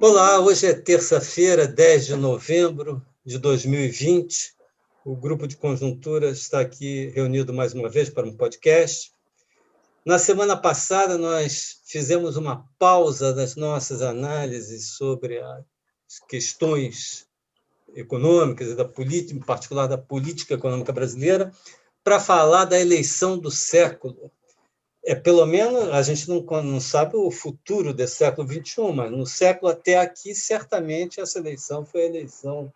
Olá, hoje é terça-feira, 10 de novembro de 2020. O grupo de conjuntura está aqui reunido mais uma vez para um podcast. Na semana passada, nós fizemos uma pausa das nossas análises sobre as questões econômicas e da política, em particular da política econômica brasileira, para falar da eleição do século. Pelo menos a gente não sabe o futuro desse século XXI, mas no século até aqui, certamente, essa eleição foi a eleição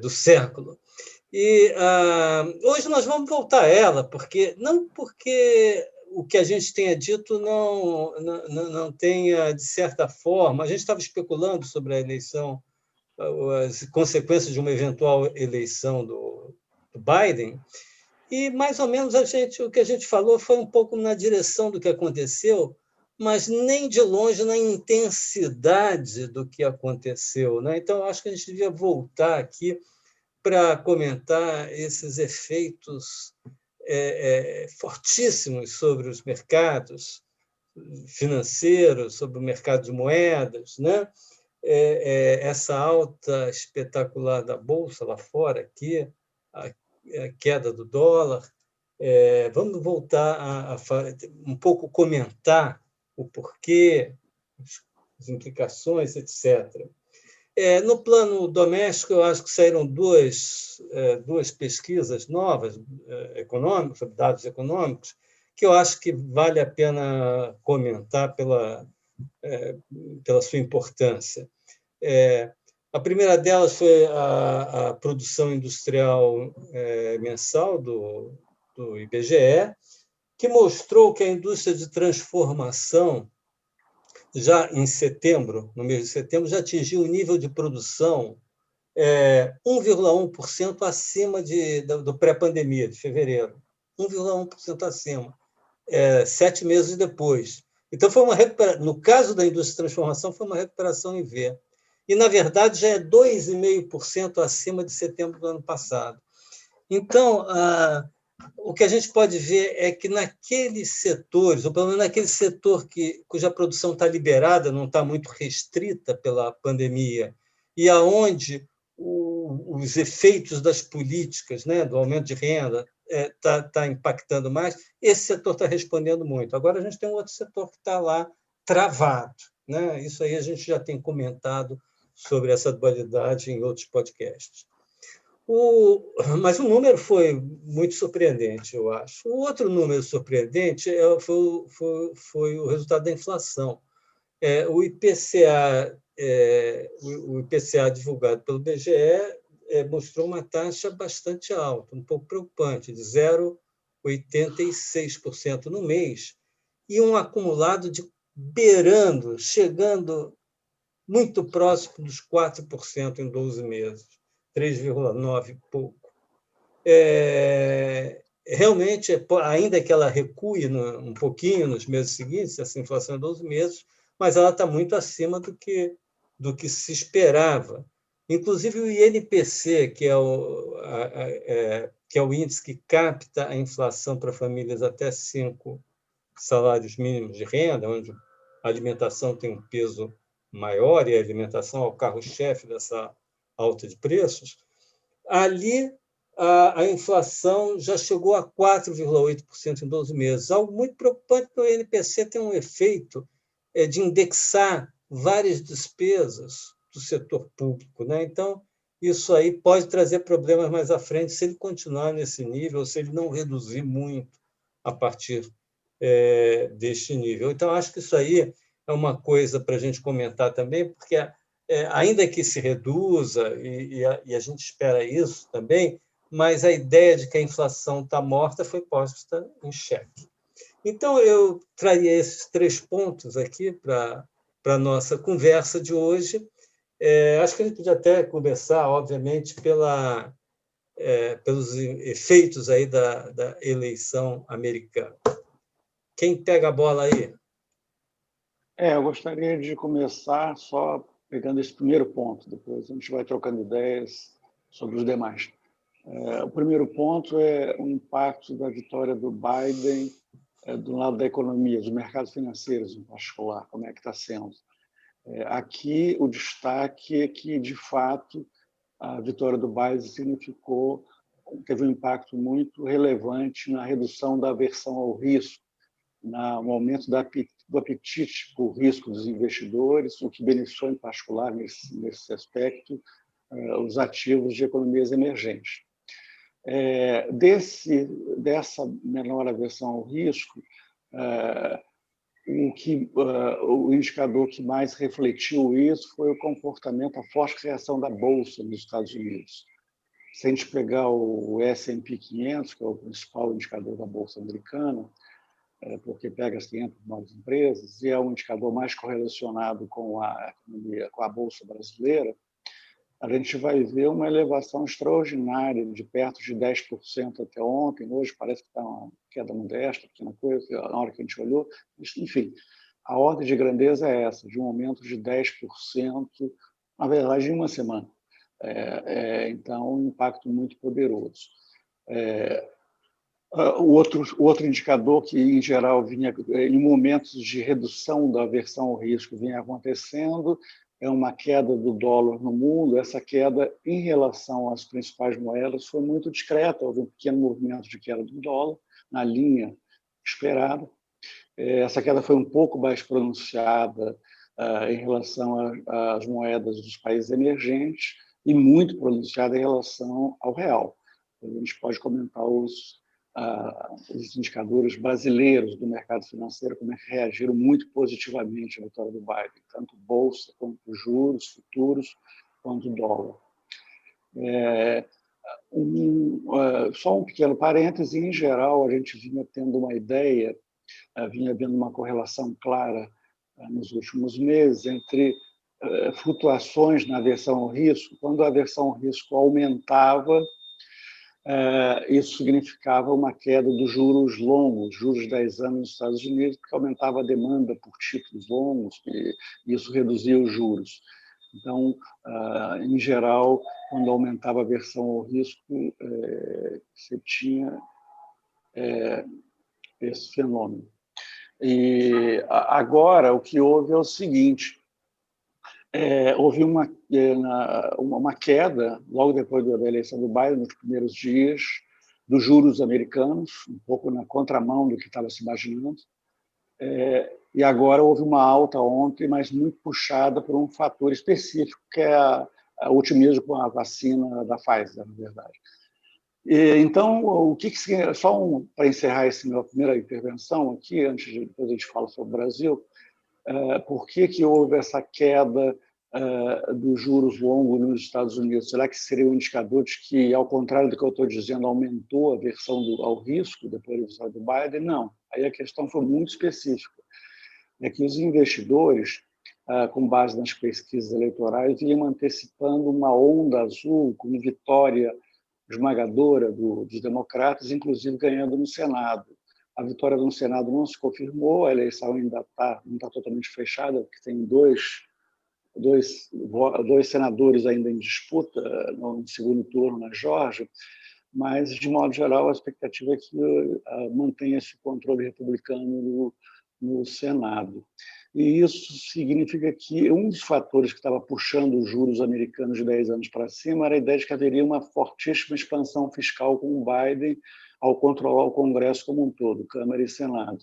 do século. E hoje nós vamos voltar a ela, não porque o que a gente tenha dito não tenha, de certa forma, a gente estava especulando sobre a eleição, as consequências de uma eventual eleição do Biden, e, mais ou menos, o que a gente falou foi um pouco na direção do que aconteceu, mas nem de longe na intensidade do que aconteceu, né? Então, acho que a gente devia voltar aqui para comentar esses efeitos fortíssimos sobre os mercados financeiros, sobre o mercado de moedas, né? Essa alta espetacular da Bolsa lá fora, aqui, a queda do dólar. Vamos voltar a um pouco comentar o porquê, as implicações, etc. No plano doméstico, eu acho que saíram duas pesquisas novas econômicas, sobre dados econômicos, que eu acho que vale a pena comentar pela sua importância. A primeira delas foi a produção industrial mensal do IBGE, que mostrou que a indústria de transformação, já em setembro, no mês de setembro, já atingiu um nível de produção 1,1% acima do pré-pandemia, de fevereiro. 1,1% acima, 7 meses depois. Então, no caso da indústria de transformação, foi uma recuperação em V. E, na verdade, já é 2,5% acima de setembro do ano passado. Então, o que a gente pode ver é que naqueles setores, ou pelo menos naquele setor cuja produção está liberada, não está muito restrita pela pandemia, e aonde os efeitos das políticas, né, do aumento de renda, está impactando mais, esse setor está respondendo muito. Agora, a gente tem um outro setor que está lá travado, né? Isso aí a gente já tem comentado sobre essa dualidade em outros podcasts. Mas o número foi muito surpreendente, eu acho. O outro número surpreendente foi o resultado da inflação. O IPCA, o IPCA divulgado pelo BGE mostrou uma taxa bastante alta, um pouco preocupante, de 0,86% no mês, e um acumulado chegando muito próximo dos 4% em 12 meses. 3,9 e pouco. Realmente, ainda que ela recue um pouquinho nos meses seguintes, essa inflação é 12 meses, mas ela está muito acima do que se esperava. Inclusive, o INPC, que é o índice que capta a inflação para famílias até 5 salários mínimos de renda, onde a alimentação tem um peso maior, e a alimentação é o carro-chefe dessa alta de preços, ali a inflação já chegou a 4,8% em 12 meses. Algo muito preocupante, porque o INPC tem um efeito de indexar várias despesas do setor público, né? Então, isso aí pode trazer problemas mais à frente se ele continuar nesse nível, ou se ele não reduzir muito a partir deste nível. Então, acho que isso aí é uma coisa para a gente comentar também, porque ainda que se reduza, e a gente espera isso também, mas a ideia de que a inflação está morta foi posta em xeque. Então, eu traria esses 3 pontos aqui para a nossa conversa de hoje. Acho que a gente podia até começar, obviamente, pelos efeitos aí da eleição americana. Quem pega a bola aí? Eu gostaria de começar só pegando esse primeiro ponto, depois a gente vai trocando ideias sobre os demais. O primeiro ponto é o impacto da vitória do Biden do lado da economia, dos mercados financeiros em particular, como é que está sendo. Aqui, o destaque é que, de fato, a vitória do Biden teve um impacto muito relevante na redução da aversão ao risco, no aumento do apetite por risco dos investidores, o que beneficiou, em particular, nesse aspecto, os ativos de economias emergentes. Dessa menor aversão ao risco, o indicador que mais refletiu isso foi o comportamento, a forte reação da Bolsa nos Estados Unidos. Se a gente pegar o S&P 500, que é o principal indicador da Bolsa americana, porque pega as 500 maiores empresas, e é um indicador mais correlacionado com a economia, com a Bolsa brasileira, a gente vai ver uma elevação extraordinária, de perto de 10% até ontem. Hoje parece que está uma queda modesta, pequena coisa, na hora que a gente olhou. Enfim, a ordem de grandeza é essa, de um aumento de 10%, na verdade, em uma semana. Então, um impacto muito poderoso. O outro indicador que, em geral, vinha em momentos de redução da aversão ao risco, vinha acontecendo, é uma queda do dólar no mundo. Essa queda, em relação às principais moedas, foi muito discreta. Houve um pequeno movimento de queda do dólar, na linha esperada. Essa queda foi um pouco mais pronunciada em relação às moedas dos países emergentes e muito pronunciada em relação ao real. A gente pode comentar os indicadores brasileiros do mercado financeiro, como é que reagiram muito positivamente à vitória do Biden, tanto bolsa, quanto juros futuros, quanto dólar. Só um pequeno parêntese, em geral, a gente vinha tendo uma ideia, vinha havendo uma correlação clara nos últimos meses entre flutuações na aversão ao risco. Quando a aversão ao risco aumentava, isso significava uma queda dos juros longos, juros de 10 anos nos Estados Unidos, porque aumentava a demanda por títulos longos e isso reduzia os juros. Então, em geral, quando aumentava a aversão ao risco, você tinha esse fenômeno. E agora, o que houve é o seguinte: houve uma queda, logo depois da eleição do Biden, nos primeiros dias, dos juros americanos, um pouco na contramão do que estava se imaginando. E agora houve uma alta ontem, mas muito puxada por um fator específico, que é o otimismo com a vacina da Pfizer, na verdade. Então, só para encerrar essa minha primeira intervenção aqui, depois a gente fala sobre o Brasil, por que houve essa queda dos juros longos nos Estados Unidos? Será que seria um indicador de que, ao contrário do que eu estou dizendo, aumentou a aversão ao risco depois da vitória do Biden? Não. Aí a questão foi muito específica. É que os investidores, com base nas pesquisas eleitorais, vinham antecipando uma onda azul com vitória esmagadora dos democratas, inclusive ganhando no Senado. A vitória no Senado não se confirmou, a eleição ainda não está totalmente fechada, porque tem dois senadores ainda em disputa no segundo turno na Geórgia, mas, de modo geral, a expectativa é que mantenha esse controle republicano no Senado. E isso significa que um dos fatores que estava puxando os juros americanos de 10 anos para cima era a ideia de que haveria uma fortíssima expansão fiscal com o Biden ao controlar o Congresso como um todo, Câmara e Senado.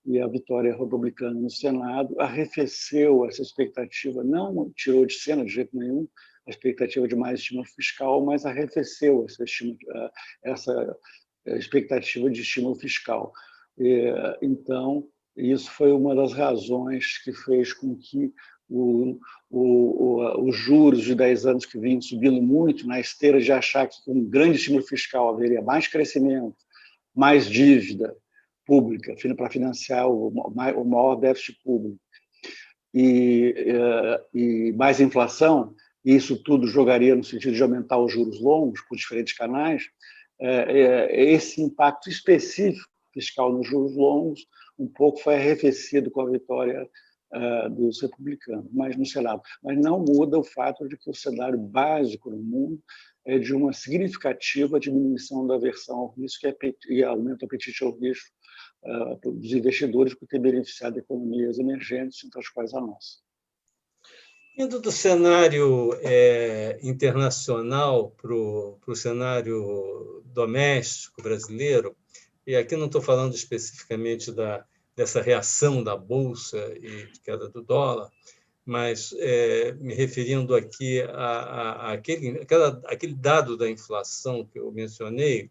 E a vitória republicana no Senado arrefeceu essa expectativa, não tirou de cena de jeito nenhum a expectativa de mais estímulo fiscal, mas arrefeceu essa expectativa de estímulo fiscal. Então, isso foi uma das razões que fez com que os juros de 10 anos que vinham subindo muito, na esteira de achar que com um grande estímulo fiscal haveria mais crescimento, mais dívida pública para financiar o maior déficit público e mais inflação, e isso tudo jogaria no sentido de aumentar os juros longos por diferentes canais, esse impacto específico fiscal nos juros longos um pouco foi arrefecido com a vitória dos republicanos, mas no Senado. Mas não muda o fato de que o cenário básico no mundo é de uma significativa diminuição da aversão ao risco e aumento do apetite ao risco dos investidores por ter beneficiado economias emergentes, entre as quais a nossa. Indo do cenário internacional para o cenário doméstico brasileiro, e aqui não estou falando especificamente dessa reação da Bolsa e de queda do dólar, mas me referindo aqui àquele dado da inflação que eu mencionei,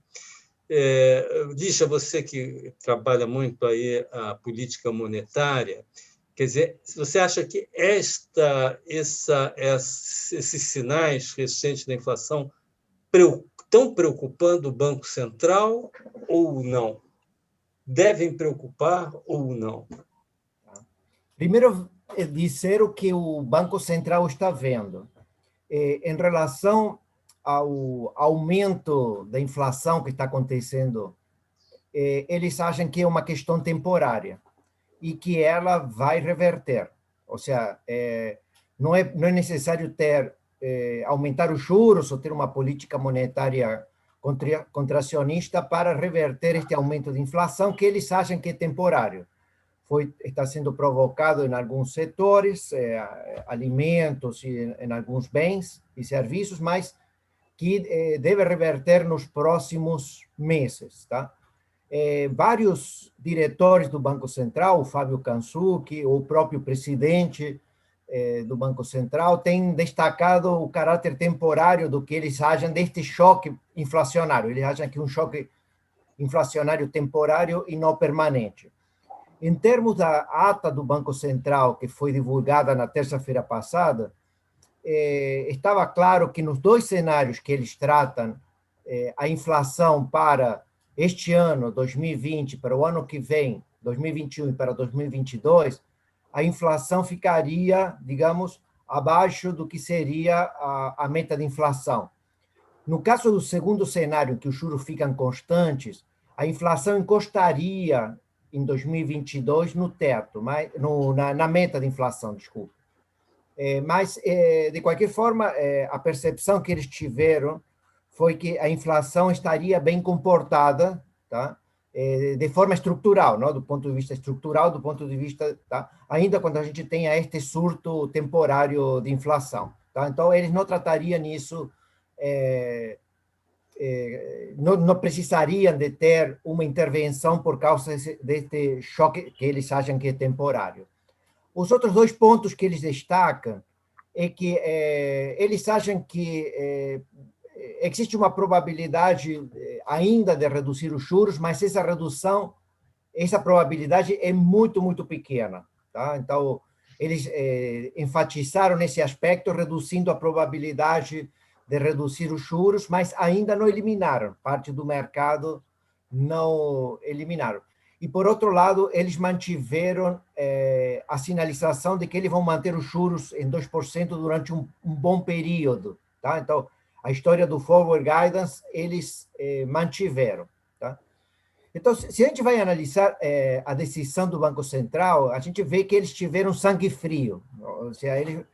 Lixa, você que trabalha muito aí a política monetária, quer dizer, você acha que esses sinais recentes da inflação estão preocupando o Banco Central ou não? Devem preocupar ou não? Primeiro, dizer o que o Banco Central está vendo. Em relação ao aumento da inflação que está acontecendo, eles acham que é uma questão temporária e que ela vai reverter. Ou seja, não é necessário aumentar os juros ou ter uma política monetária contracionista para reverter este aumento de inflação que eles acham que é temporário. Está sendo provocado em alguns setores, alimentos e em alguns bens e serviços, mas que deve reverter nos próximos meses, tá? Vários diretores do Banco Central, o Fábio Kansuki, o próprio presidente do Banco Central, têm destacado o caráter temporário do que eles acham deste choque inflacionário. Eles acham que é um choque inflacionário temporário e não permanente. Em termos da ata do Banco Central, que foi divulgada na terça-feira passada, estava claro que nos dois cenários que eles tratam, a inflação para este ano, 2020, para o ano que vem, 2021 e para 2022, a inflação ficaria, digamos, abaixo do que seria a meta de inflação. No caso do segundo cenário, em que os juros ficam constantes, a inflação encostaria em 2022 no teto, na meta de inflação, desculpa. Mas, de qualquer forma, a percepção que eles tiveram foi que a inflação estaria bem comportada, tá? De forma estrutural, não? Do ponto de vista estrutural, do ponto de vista, tá? Ainda quando a gente tenha este surto temporário de inflação. Tá? Então, eles não tratariam isso, não precisariam de ter uma intervenção por causa deste choque que eles acham que é temporário. Os outros dois pontos que eles destacam é que eles acham que existe uma probabilidade ainda de reduzir os juros, mas essa probabilidade é muito, muito pequena. Tá? Então, eles enfatizaram nesse aspecto, reduzindo a probabilidade de reduzir os juros, mas ainda não eliminaram, parte do mercado não eliminaram. E, por outro lado, eles mantiveram a sinalização de que eles vão manter os juros em 2% durante um bom período. Tá? Então, a história do Forward Guidance, eles mantiveram. Tá? Então, se a gente vai analisar a decisão do Banco Central, a gente vê que eles tiveram sangue frio. Ou seja, eles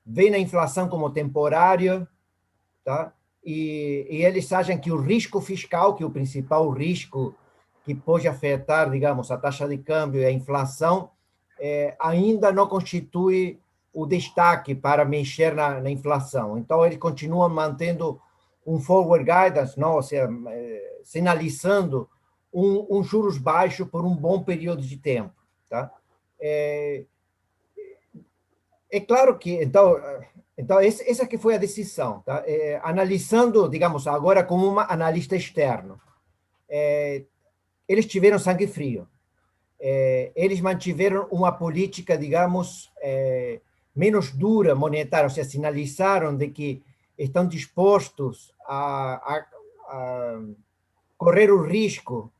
veem a inflação como temporária, tá? E eles acham que o risco fiscal, que é o principal risco que pode afetar, digamos, a taxa de câmbio e a inflação, ainda não constitui o destaque para mexer na inflação. Então, eles continuam mantendo um forward guidance, não? Ou seja, sinalizando um juros baixo por um bom período de tempo. Tá? É claro que, então essa que foi a decisão. Tá? Analisando, digamos, agora como um analista externo, eles tiveram sangue frio. Eles mantiveram uma política, digamos, menos dura monetária, ou seja, sinalizaram de que estão dispostos a correr o risco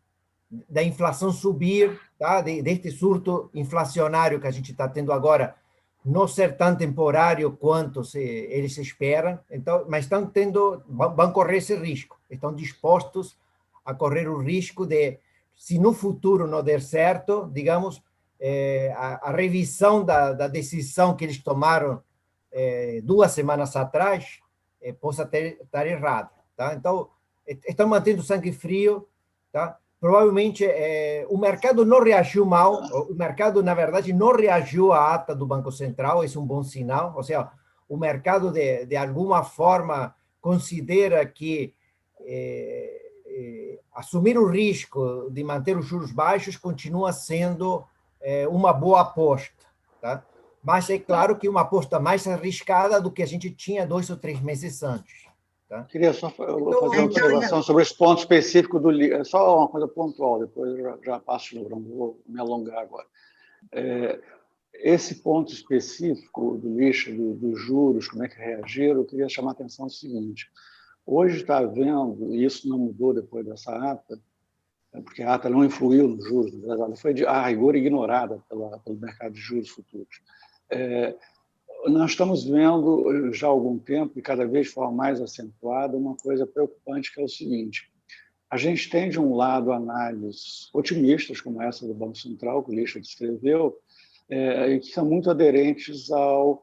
da inflação subir, tá? Deste surto inflacionário que a gente está tendo agora, não ser tão temporário quanto eles esperam, então, mas vão correr esse risco, estão dispostos a correr o risco de, se no futuro não der certo, digamos, a revisão da decisão que eles tomaram 2 semanas atrás possa estar errada. Tá? Então, estão mantendo sangue frio, tá? provavelmente o mercado não reagiu mal, o mercado, na verdade, não reagiu à ata do Banco Central, isso é um bom sinal, ou seja, o mercado, de alguma forma, considera que assumir o risco de manter os juros baixos continua sendo uma boa aposta, tá? Mas é claro que uma aposta mais arriscada do que a gente tinha 2 ou 3 meses antes. Tá? Queria só fazer uma observação sobre esse ponto específico do livro. Só uma coisa pontual, depois eu já passo, não vou me alongar agora. Esse ponto específico do lixo, dos juros, como é que reagiram, eu queria chamar a atenção ao seguinte. Hoje está havendo, e isso não mudou depois dessa ata, porque a ata não influiu nos juros, ela foi a rigor ignorada pelo mercado de juros futuros. Nós estamos vendo já há algum tempo, e cada vez de forma mais acentuada, uma coisa preocupante, que é o seguinte: a gente tem, de um lado, análises otimistas, como essa do Banco Central, que o Lixa descreveu, e que são muito aderentes ao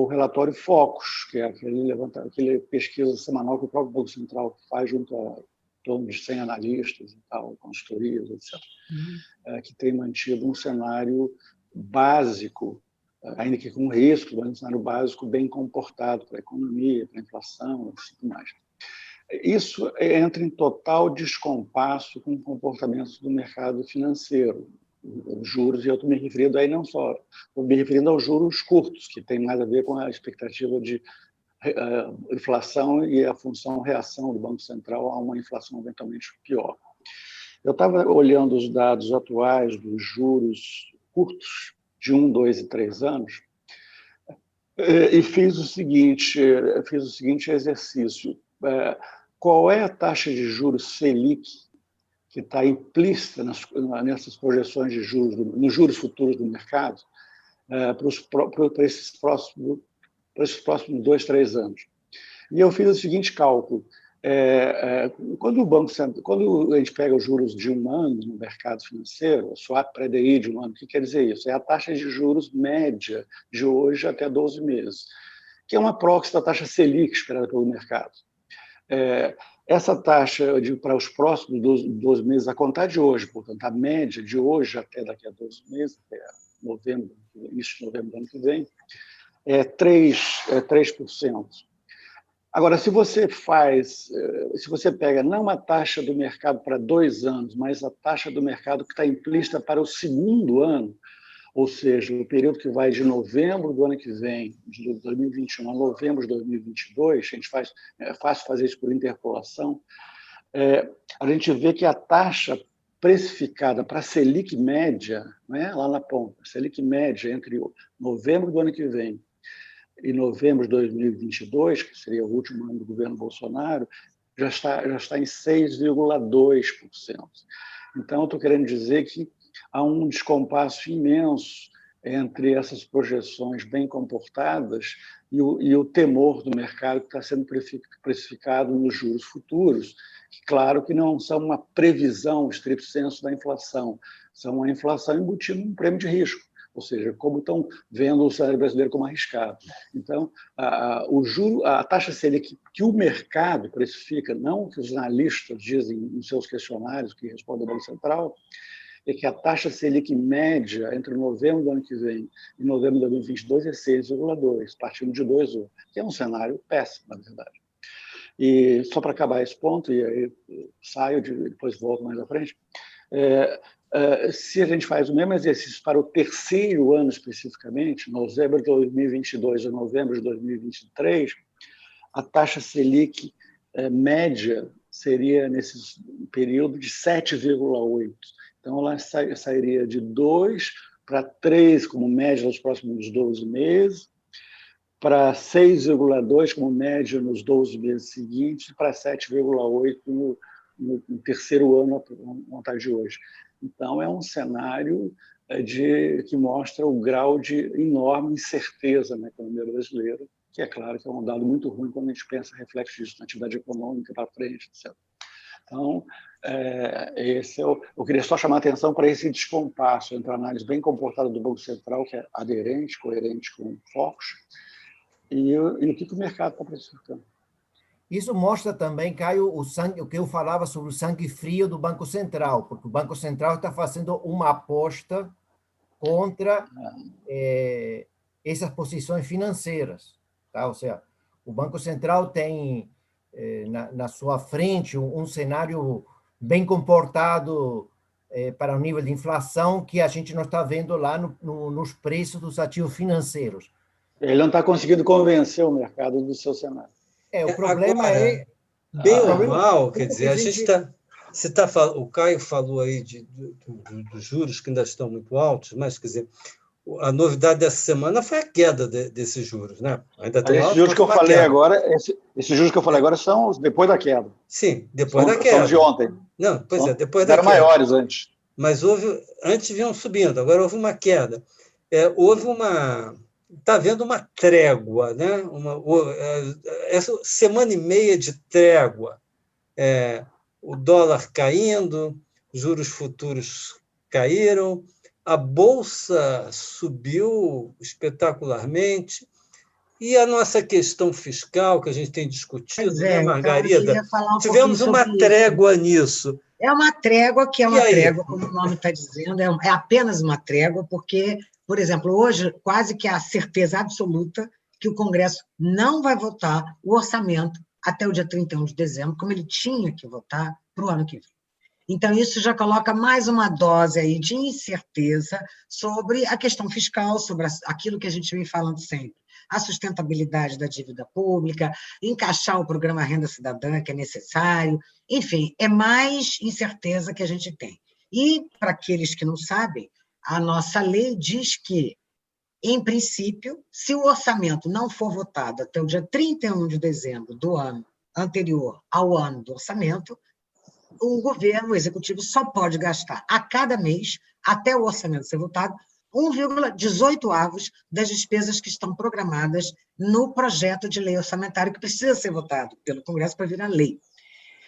relatório Focus, que é aquele pesquisa semanal que o próprio Banco Central faz junto a torno de 100 analistas e tal, consultorias, etc., que tem mantido um cenário básico, ainda que com risco, mas um cenário básico bem comportado para a economia, para a inflação e tudo mais. Isso entra em total descompasso com o comportamento do mercado financeiro, os juros, e eu estou me referindo aí não só, estou me referindo aos juros curtos, que tem mais a ver com a expectativa de inflação e a função-reação do Banco Central a uma inflação eventualmente pior. Eu estava olhando os dados atuais dos juros curtos, de 1, 2 e 3 anos, e fiz o seguinte exercício. Qual é a taxa de juros Selic que está implícita nessas projeções de juros, nos juros futuros do mercado, para esses próximos 2, 3 anos? E eu fiz o seguinte cálculo. Quando a gente pega os juros de 1 ano no mercado financeiro, o swap pré-DI de 1 ano, o que quer dizer isso? É a taxa de juros média de hoje até 12 meses, que é uma proxy da taxa Selic esperada pelo mercado. Essa taxa para os próximos 12 meses, a contar de hoje, portanto, a média de hoje até daqui a 12 meses, até novembro, início de novembro do ano que vem, é 3%. Agora, se você pega não a taxa do mercado para 2 anos, mas a taxa do mercado que está implícita para o segundo ano, ou seja, o período que vai de novembro do ano que vem, de 2021 a novembro de 2022, é fácil fazer isso por interpolação, a gente vê que a taxa precificada para a Selic média, né, lá na ponta, a Selic média entre novembro do ano que vem e novembro de 2022, que seria o último ano do governo Bolsonaro, já está em 6,2%. Então, estou querendo dizer que há um descompasso imenso entre essas projeções bem comportadas e o temor do mercado que está sendo precificado nos juros futuros, que, claro, que não são uma previsão stricto sensu da inflação, são uma inflação embutida num prêmio de risco, ou seja, como estão vendo o cenário brasileiro como arriscado. Então, a taxa Selic que o mercado precifica, não o que os analistas dizem nos seus questionários que respondem ao Banco Central, é que a taxa Selic média entre novembro do ano que vem e novembro de 2022 é 6,2, partindo de 2,1, que é um cenário péssimo, na verdade. E só para acabar esse ponto, e aí saio, depois volto mais à frente, se a gente faz o mesmo exercício para o terceiro ano especificamente, novembro de 2022 a novembro de 2023, a taxa Selic média seria, nesse período, de 7,8. Então, ela sairia de 2 para 3 como média nos próximos 12 meses, para 6,2 como média nos 12 meses seguintes, para 7,8 no terceiro ano a contar de hoje. Então, é um cenário que mostra o grau de enorme incerteza na economia brasileira, que é claro que é um dado muito ruim quando a gente pensa, reflete isso na atividade econômica para frente, etc. Então, eu queria só chamar a atenção para esse descompasso entre a análise bem comportada do Banco Central, que é aderente, coerente com o Focus, e o que o mercado está precificando. Isso mostra também, Caio, o que eu falava sobre o sangue frio do Banco Central, porque o Banco Central está fazendo uma aposta contra essas posições financeiras. Tá? Ou seja, o Banco Central tem na sua frente um cenário bem comportado para o nível de inflação que a gente não está vendo lá nos preços dos ativos financeiros. Ele não está conseguindo convencer o mercado do seu cenário. O problema agora, bem ou mal, quer dizer, a gente está... o Caio falou aí dos juros que ainda estão muito altos, mas, quer dizer, a novidade dessa semana foi a queda desses juros, né? Ainda estão altos, esses juros que eu falei agora, esses juros que eu falei agora são depois da queda. Sim, depois da queda. São de ontem. Não, pois depois da queda. Eram maiores antes. Mas antes vinham subindo, agora houve uma queda. Está havendo uma trégua, né? Essa semana e meia de trégua. O dólar caindo, juros futuros caíram, a Bolsa subiu espetacularmente, e a nossa questão fiscal, que a gente tem discutido, né, Margarida? Então, tivemos uma trégua nisso. É uma trégua que é uma trégua, como o nome está dizendo, é apenas uma trégua, porque, por exemplo, hoje quase que há certeza absoluta que o Congresso não vai votar o orçamento até o dia 31 de dezembro, como ele tinha que votar para o ano que vem. Então, isso já coloca mais uma dose aí de incerteza sobre a questão fiscal, sobre aquilo que a gente vem falando sempre, a sustentabilidade da dívida pública, encaixar o programa Renda Cidadã, que é necessário, enfim, é mais incerteza que a gente tem. E, para aqueles que não sabem, a nossa lei diz que, em princípio, se o orçamento não for votado até o dia 31 de dezembro do ano anterior ao ano do orçamento, o governo, o executivo, só pode gastar a cada mês, até o orçamento ser votado, 1,18 avos das despesas que estão programadas no projeto de lei orçamentária que precisa ser votado pelo Congresso para virar lei.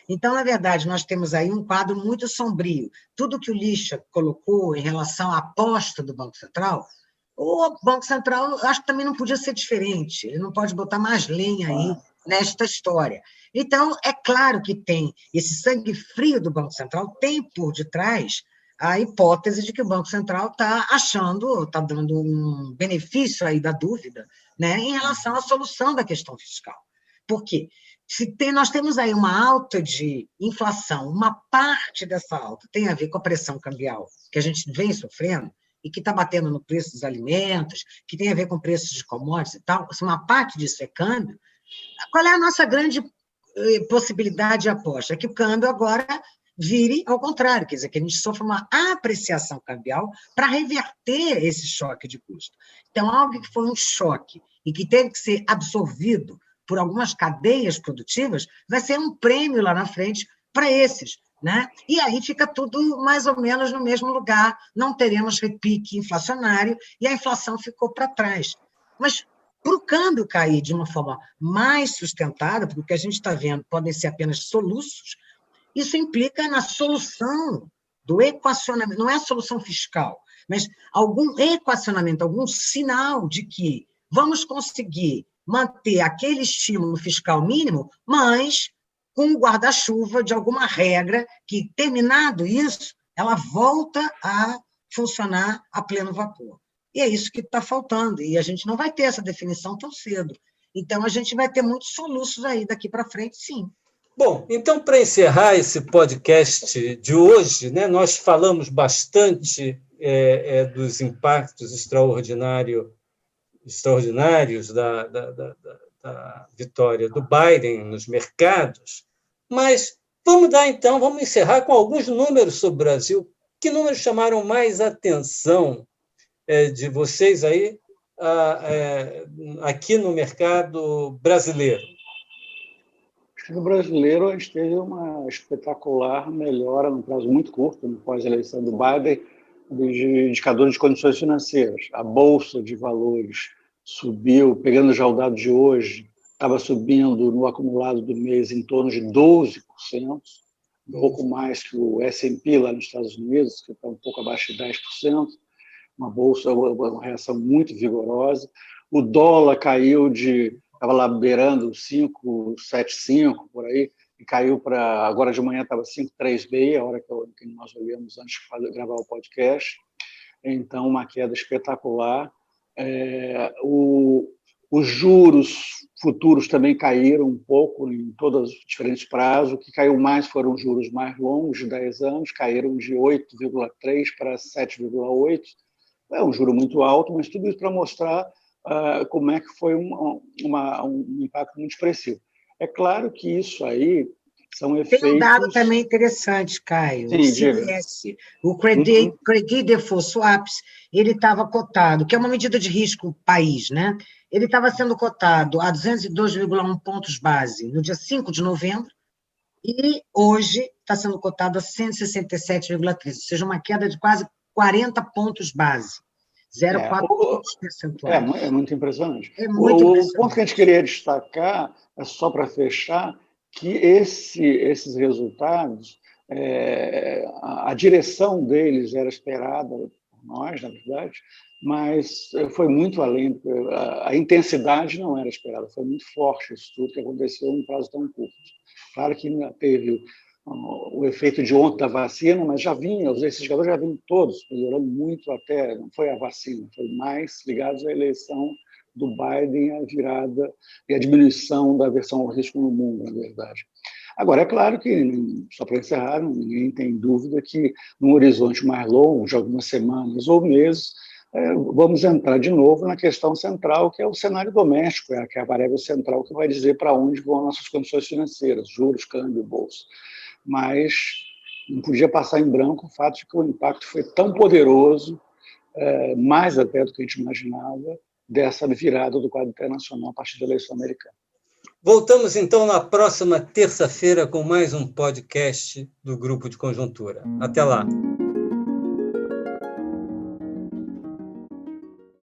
Então, na verdade, nós temos aí um quadro muito sombrio. Tudo que o Lixa colocou em relação à aposta do Banco Central, o Banco Central, acho que também não podia ser diferente, ele não pode botar mais lenha aí nesta história. Então, é claro que tem esse sangue frio do Banco Central, tem por detrás a hipótese de que o Banco Central está achando, está dando um benefício aí da dúvida, né, em relação à solução da questão fiscal. Por quê? Nós temos aí uma alta de inflação, uma parte dessa alta tem a ver com a pressão cambial que a gente vem sofrendo e que está batendo no preço dos alimentos, que tem a ver com preços de commodities e tal, se uma parte disso é câmbio, qual é a nossa grande possibilidade de aposta? É que o câmbio agora vire ao contrário, quer dizer, que a gente sofra uma apreciação cambial para reverter esse choque de custo. Então, algo que foi um choque e que teve que ser absorvido por algumas cadeias produtivas, vai ser um prêmio lá na frente para esses, né? E aí fica tudo mais ou menos no mesmo lugar, não teremos repique inflacionário e a inflação ficou para trás. Mas para o câmbio cair de uma forma mais sustentada, porque o que a gente está vendo podem ser apenas soluços, isso implica na solução do equacionamento, não é a solução fiscal, mas algum equacionamento, algum sinal de que vamos conseguir manter aquele estímulo fiscal mínimo, mas com o guarda-chuva de alguma regra que, terminado isso, ela volta a funcionar a pleno vapor. E é isso que está faltando, e a gente não vai ter essa definição tão cedo. Então, a gente vai ter muitos soluços aí daqui para frente, sim. Bom, então, para encerrar esse podcast de hoje, né, nós falamos bastante dos impactos extraordinários da vitória do Biden nos mercados, mas vamos encerrar com alguns números sobre o Brasil. Que números chamaram mais atenção de vocês aí aqui no mercado brasileiro? No brasileiro, a gente teve uma espetacular melhora, num prazo muito curto, no pós-eleição do Biden, dos indicadores de condições financeiras. A Bolsa de Valores subiu, pegando já o dado de hoje, estava subindo no acumulado do mês em torno de 12%, um pouco mais que o S&P lá nos Estados Unidos, que está um pouco abaixo de 10%, uma reação muito vigorosa. O dólar caiu estava lá beirando 5,75 por aí, e caiu para, agora de manhã estava 5,36, a hora que nós olhamos antes de gravar o podcast. Então, uma queda espetacular. Os juros futuros também caíram um pouco em todos os diferentes prazos. O que caiu mais foram os juros mais longos, de 10 anos, caíram de 8,3 para 7,8. É um juro muito alto, mas tudo isso para mostrar como é que foi um impacto muito expressivo. É claro que isso aí são efeitos... Tem um dado também interessante, Caio. Sim, o CDS, o Credit Default Swaps, ele estava cotado, que é uma medida de risco país, né? Ele estava sendo cotado a 202,1 pontos base no dia 5 de novembro, e hoje está sendo cotado a 167,13, ou seja, uma queda de quase 40 pontos base. 0,4 pontos percentuais. É muito impressionante. O ponto que a gente queria destacar, só para fechar, que esses resultados, a direção deles era esperada por nós, na verdade, mas foi muito além, a intensidade não era esperada, foi muito forte isso tudo que aconteceu em um prazo tão curto. Claro que teve o efeito de ontem da vacina, mas esses jogadores já vinham todos melhorando muito até, não foi a vacina, foi mais ligados à eleição do Biden, a virada e a diminuição da aversão ao risco no mundo, na verdade. Agora, é claro que, só para encerrar, ninguém tem dúvida que, num horizonte mais longo, de algumas semanas ou meses, vamos entrar de novo na questão central, que é o cenário doméstico, que é a variável central que vai dizer para onde vão nossas condições financeiras, juros, câmbio, bolsa. Mas não podia passar em branco o fato de que o impacto foi tão poderoso, mais até do que a gente imaginava, dessa virada do quadro internacional a partir da eleição americana. Voltamos, então, na próxima terça-feira com mais um podcast do Grupo de Conjuntura. Até lá!